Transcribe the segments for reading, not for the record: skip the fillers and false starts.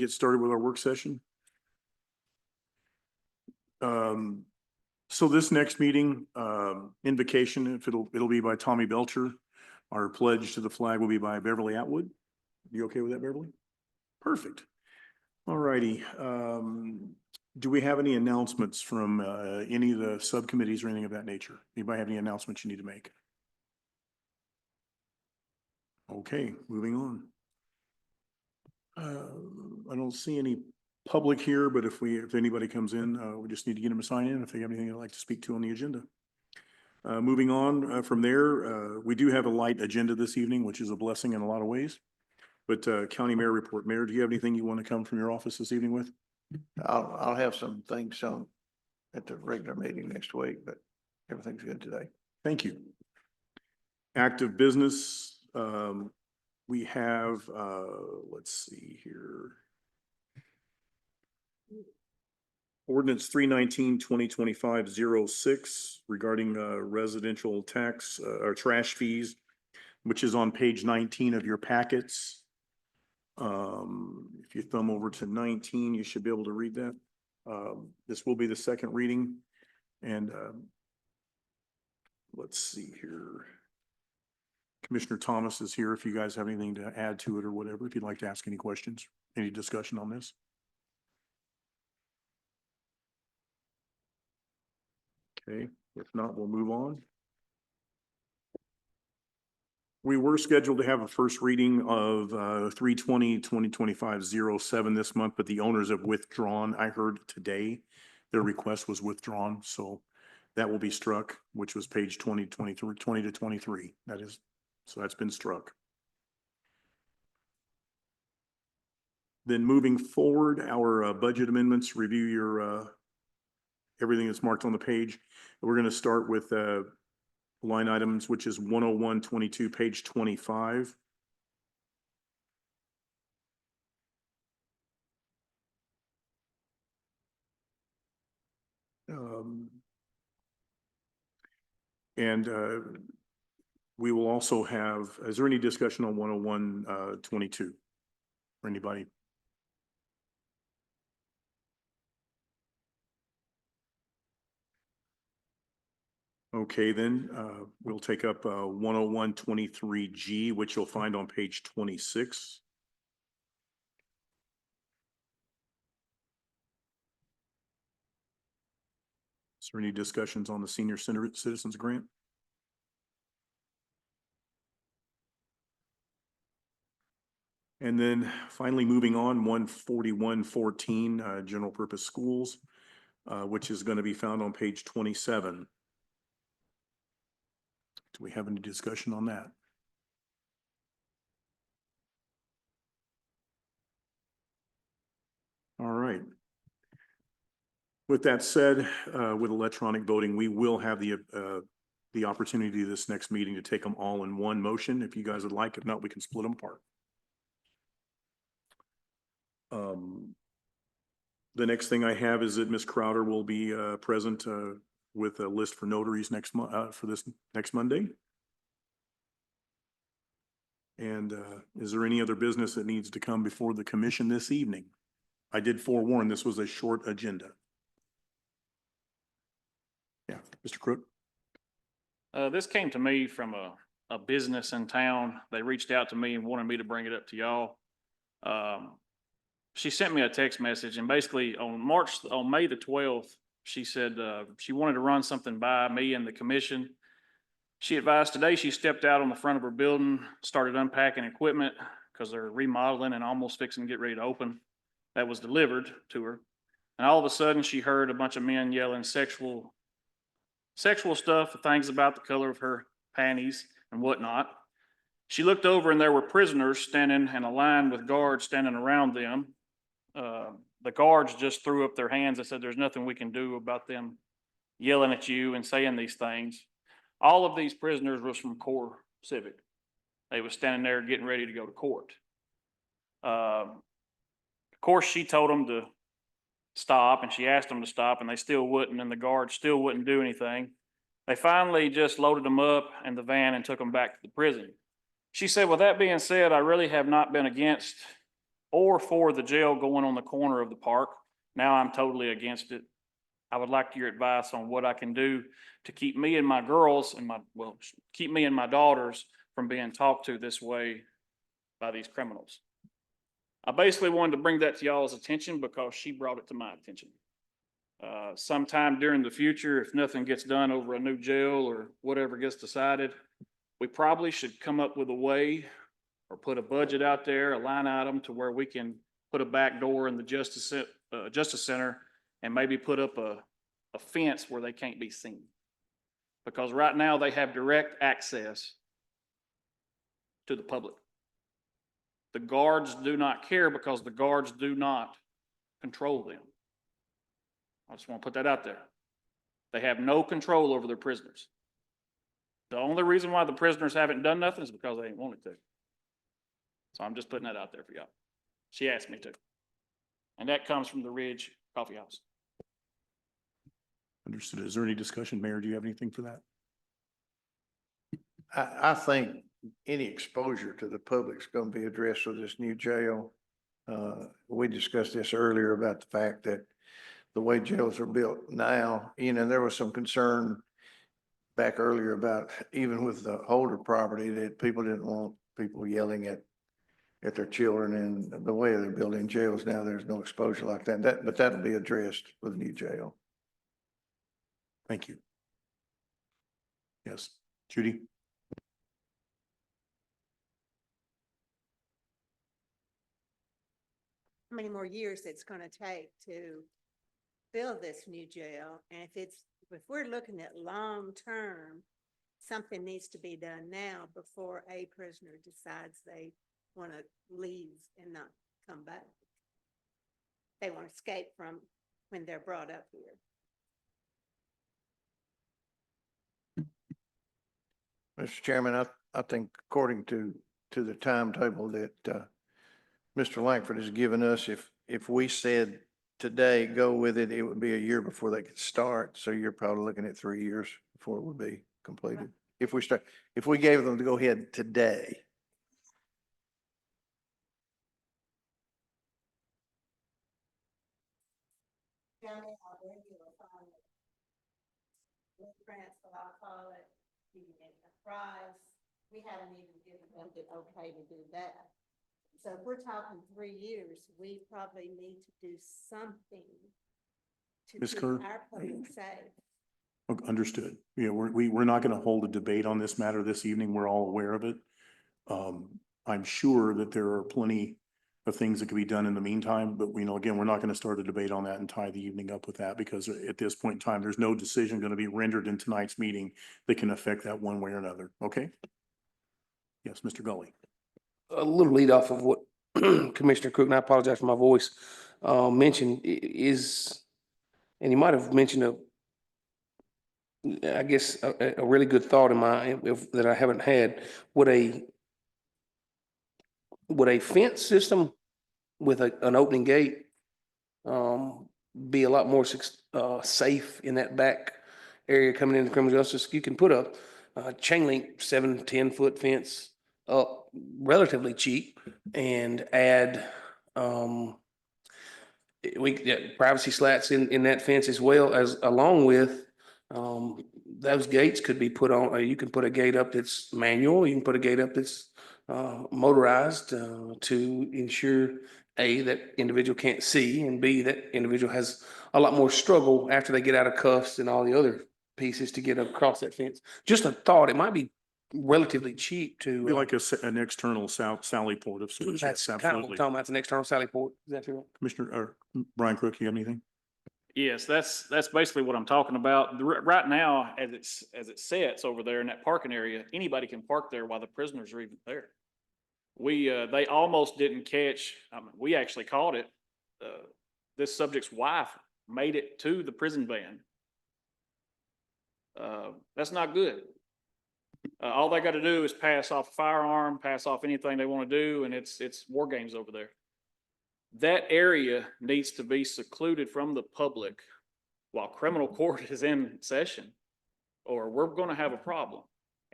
get started with our work session. So this next meeting, invocation, if it'll be by Tommy Belcher. Our pledge to the flag will be by Beverly Atwood. You okay with that, Beverly? Perfect. All righty. Do we have any announcements from any of the subcommittees or anything of that nature? Anybody have any announcements you need to make? Okay, moving on. I don't see any public here, but if anybody comes in, we just need to get them to sign in if they have anything they'd like to speak to on the agenda. Moving on from there, we do have a light agenda this evening, which is a blessing in a lot of ways. But County Mayor report. Mayor, do you have anything you want to come from your office this evening with? I'll have some things shown at the regular meeting next week, but everything's good today. Thank you. Active business. We have, let's see here. Ordinance 319-2025-06 regarding residential tax or trash fees, which is on page 19 of your packets. If you thumb over to 19, you should be able to read that. This will be the second reading. And let's see here. Commissioner Thomas is here if you guys have anything to add to it or whatever, if you'd like to ask any questions, any discussion on this. Okay, if not, we'll move on. We were scheduled to have a first reading of 3/20/2025-07 this month, but the owners have withdrawn. I heard today their request was withdrawn, so that will be struck, which was page 20 to 23. That is, so that's been struck. Then moving forward, our budget amendments, review your everything that's marked on the page. We're going to start with line items, which is 101-22, page 25. We will also have, is there any discussion on 101-22 for anybody? Okay, then we'll take up 101-23G, which you'll find on page 26. Is there any discussions on the senior citizens grant? And then finally moving on, 141-14, general purpose schools, which is going to be found on page 27. Do we have any discussion on that? All right. With that said, with electronic voting, we will have the opportunity this next meeting to take them all in one motion if you guys would like. If not, we can split them apart. The next thing I have is that Ms. Crowder will be present with a list for notaries next month for this next Monday. And is there any other business that needs to come before the commission this evening? I did forewarn this was a short agenda. Yeah, Mr. Crook. This came to me from a business in town. They reached out to me and wanted me to bring it up to y'all. She sent me a text message, and basically on May the 12th, she said she wanted to run something by me and the commission. She advised today she stepped out on the front of her building, started unpacking equipment because they're remodeling and almost fixing to get ready to open. That was delivered to her. And all of a sudden she heard a bunch of men yelling sexual stuff, things about the color of her panties and whatnot. She looked over and there were prisoners standing in a line with guards standing around them. The guards just threw up their hands and said, "There's nothing we can do about them yelling at you and saying these things." All of these prisoners was from Core Civic. They were standing there getting ready to go to court. Of course, she told them to stop, and she asked them to stop, and they still wouldn't, and the guards still wouldn't do anything. They finally just loaded them up in the van and took them back to the prison. She said, "With that being said, I really have not been against or for the jail going on the corner of the park. Now I'm totally against it. I would like your advice on what I can do to keep me and my girls and keep me and my daughters from being talked to this way by these criminals. I basically wanted to bring that to y'all's attention because she brought it to my attention. Sometime during the future, if nothing gets done over a new jail or whatever gets decided, we probably should come up with a way or put a budget out there, a line item to where we can put a back door in the Justice Center and maybe put up a fence where they can't be seen. Because right now they have direct access to the public. The guards do not care because the guards do not control them. I just want to put that out there. They have no control over their prisoners. The only reason why the prisoners haven't done nothing is because they ain't wanted to. So I'm just putting that out there for y'all. She asked me to. And that comes from the Ridge Coffee House. Understood. Is there any discussion? Mayor, do you have anything for that? I think any exposure to the public's gonna be addressed with this new jail. We discussed this earlier about the fact that the way jails are built now, there was some concern back earlier about even with the older property that people didn't want people yelling at their children, and the way they're building jails now, there's no exposure like that. But that'll be addressed with the new jail. Thank you. Yes, Judy? How many more years it's gonna take to build this new jail? And if we're looking at long-term, something needs to be done now before a prisoner decides they want to leave and not come back. They want to escape from when they're brought up here. Mr. Chairman, I think according to the timetable that Mr. Langford has given us, if we said today, go with it, it would be a year before they could start. So you're probably looking at 3 years before it would be completed. If we gave them to go ahead today. I'll call it, you can get a price. We haven't even given them the okay to do that. So if we're talking 3 years, we probably need to do something to Ms. keep Kerr? our public safe. Okay, understood. Yeah, we're not going to hold a debate on this matter this evening. We're all aware of it. I'm sure that there are plenty of things that could be done in the meantime, but again, we're not going to start a debate on that and tie the evening up with that, because at this point in time, there's no decision going to be rendered in tonight's meeting that can affect that one way or another. Okay? Yes, Mr. Gully. A little lead off of what Commissioner Cook, and I apologize for my voice, mentioned is, and you might have mentioned I guess a really good thought in that I haven't had. Would a fence system with an opening gate be a lot more safe in that back area coming into criminal justice? You can put a chain link 7-10 foot fence up relatively cheap and add privacy slats in that fence as well, as along with those gates could be put on. You can put a gate up that's manual. You can put a gate up that's motorized to ensure A, that individual can't see, and B, that individual has a lot more struggle after they get out of cuffs and all the other pieces to get across that fence. Just a thought, it might be relatively cheap to. Be like an external sally port of sorts. That's Yes, kind of what we're absolutely. talking about. It's an external sally port. Is that true? Commissioner, or Brian Crook, you have anything? Yes, that's basically what I'm talking about. Right now, as it sets over there in that parking area, anybody can park there while the prisoners are even there. They almost didn't catch, we actually caught it. This subject's wife made it to the prison van. That's not good. All they got to do is pass off a firearm, pass off anything they want to do, and it's war games over there. That area needs to be secluded from the public while criminal court is in session, or we're going to have a problem.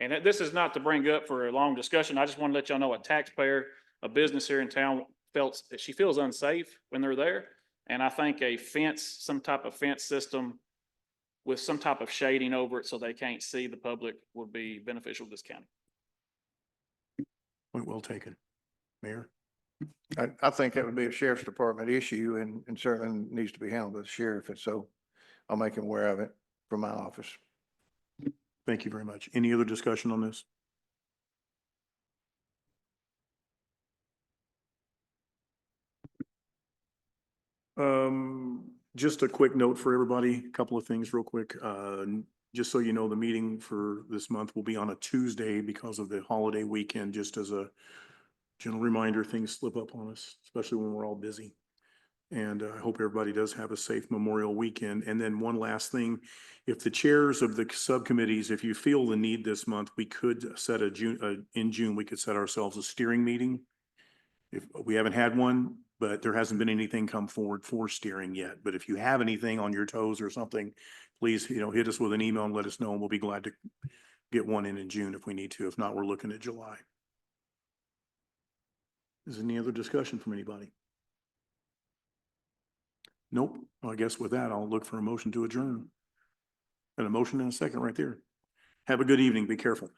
And this is not to bring up for a long discussion. I just want to let y'all know, a taxpayer, a business here in town she feels unsafe when they're there. And I think a fence, some type of fence system with some type of shading over it so they can't see the public would be beneficial to this county. Point well taken. Mayor? I think that would be a sheriff's department issue and certainly needs to be handled by the sheriff. And so I'll make him aware of it from my office. Thank you very much. Any other discussion on this? Just a quick note for everybody, a couple of things real quick. Just so you know, the meeting for this month will be on a Tuesday because of the holiday weekend, just as a general reminder, things slip up on us, especially when we're all busy. And I hope everybody does have a safe Memorial weekend. And then one last thing, if the chairs of the subcommittees, if you feel the need this month, we could set in June, we could set ourselves a steering meeting. If we haven't had one, but there hasn't been anything come forward for steering yet. But if you have anything on your toes or something, please, hit us with an email and let us know, and we'll be glad to get one in June if we need to. If not, we're looking at July. Is there any other discussion from anybody? Nope. Well, I guess with that, I'll look for a motion to adjourn. And a motion and a second right there. Have a good evening. Be careful.